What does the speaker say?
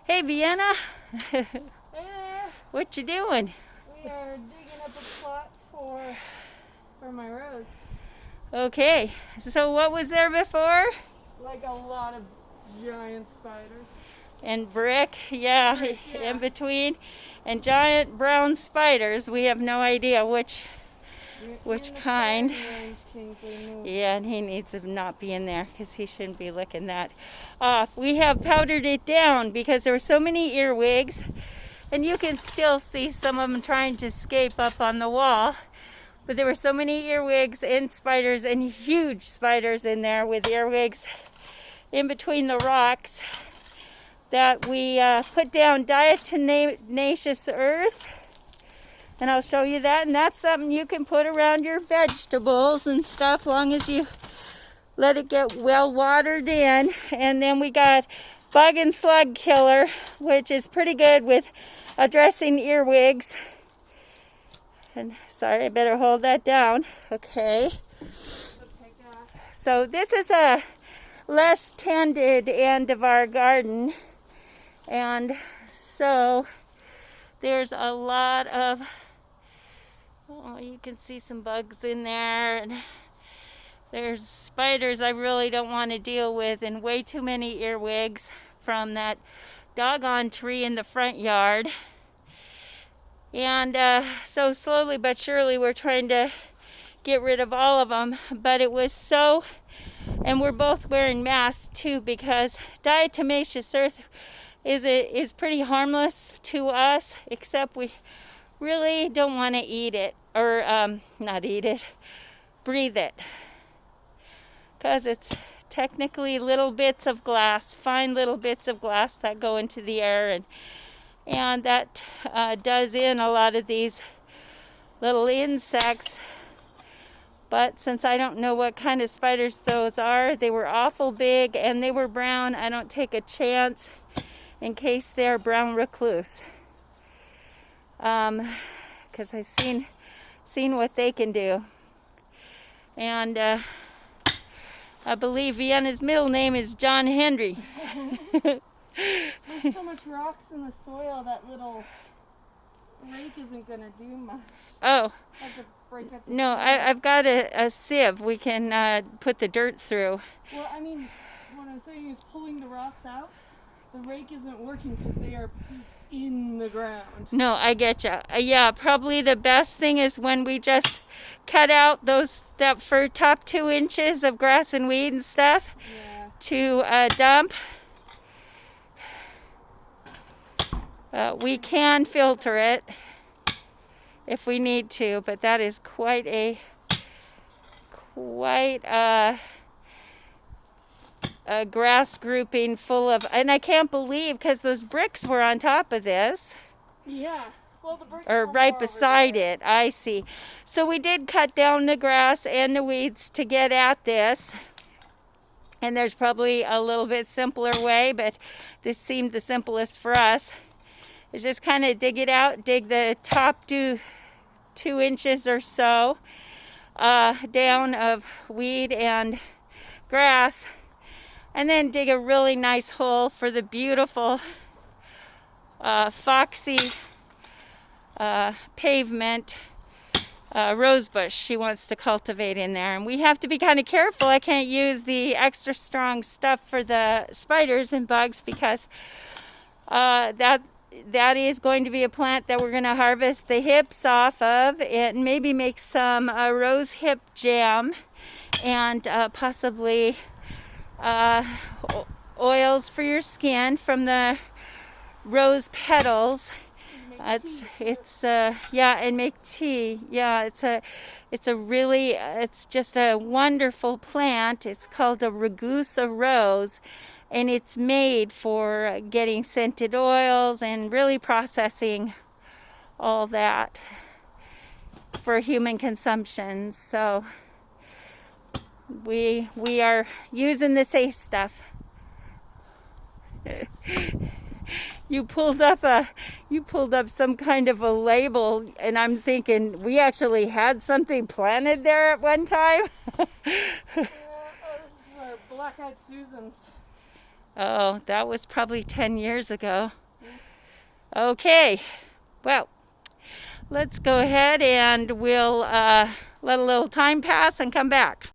Hey, Vienna. Hey there. What you doing? We are digging up a plot for my rose. Okay, so what was there before? Like a lot of giant spiders. And brick, yeah, Brick, yeah. in between. And giant brown spiders. We have no idea which kind. Yeah, and he needs to not be in there because he shouldn't be licking that off. We have powdered it down because there were so many earwigs, and you can still see some of them trying to escape up on the wall. But there were so many earwigs and spiders, and huge spiders in there with earwigs in between the rocks, that we put down diatomaceous earth. And I'll show you that, and that's something you can put around your vegetables and stuff, long as you let it get well watered in. And then we got bug and slug killer, which is pretty good with addressing earwigs. And sorry, I better hold that down. Okay. So this is a less tended end of our garden, and so there's a lot of, oh, you can see some bugs in there, and there's spiders I really don't want to deal with, and way too many earwigs from that doggone tree in the front yard. And so slowly but surely we're trying to get rid of all of them, but it was so, and we're both wearing masks too, because diatomaceous earth is pretty harmless to us, except we really don't want to eat it, or not eat it, breathe it, because it's technically little bits of glass, fine little bits of glass that go into the air, and that does in a lot of these little insects. But since I don't know what kind of spiders those are, they were awful big and they were brown. I don't take a chance in case they're brown recluse, because I've seen what they can do. And I believe Vienna's middle name is John Henry. There's so much rocks in the soil that little rake isn't going to do much. Oh. I have to break up the No, soil. I've got a sieve we can put the dirt through. Well, I mean, what I'm saying is pulling the rocks out, the rake isn't working because they are in the ground. No, I get you. Yeah, probably the best thing is when we just cut out that for top 2 inches of grass and weed and stuff, Yeah. to dump. We can filter it if we need to, but that is quite a grass grouping full of, and I can't believe, because those bricks were on top of this. Yeah. Well, the bricks Or were right more beside over there. it. I see. So we did cut down the grass and the weeds to get at this. And there's probably a little bit simpler way, but this seemed the simplest for us. Is just kind of dig it out, dig the top 2 inches or so down of weed and grass, and then dig a really nice hole for the beautiful Foxi Pavement rosebush she wants to cultivate in there. And we have to be kind of careful. I can't use the extra strong stuff for the spiders and bugs, because that is going to be a plant that we're going to harvest the hips off of, and maybe make some rose hip jam, and possibly oils for your skin from the rose petals. Yeah, and make tea. Yeah, it's just a wonderful plant. It's called a Rogusa rose, and it's made for getting scented oils and really processing all that for human consumption. So we are using the safe stuff. You pulled up some kind of a label, and I'm thinking we actually had something planted there at one time. Yeah, this is for Black-Eyed Susans. Oh, that was probably 10 years ago. Okay, well, let's go ahead and we'll let a little time pass and come back.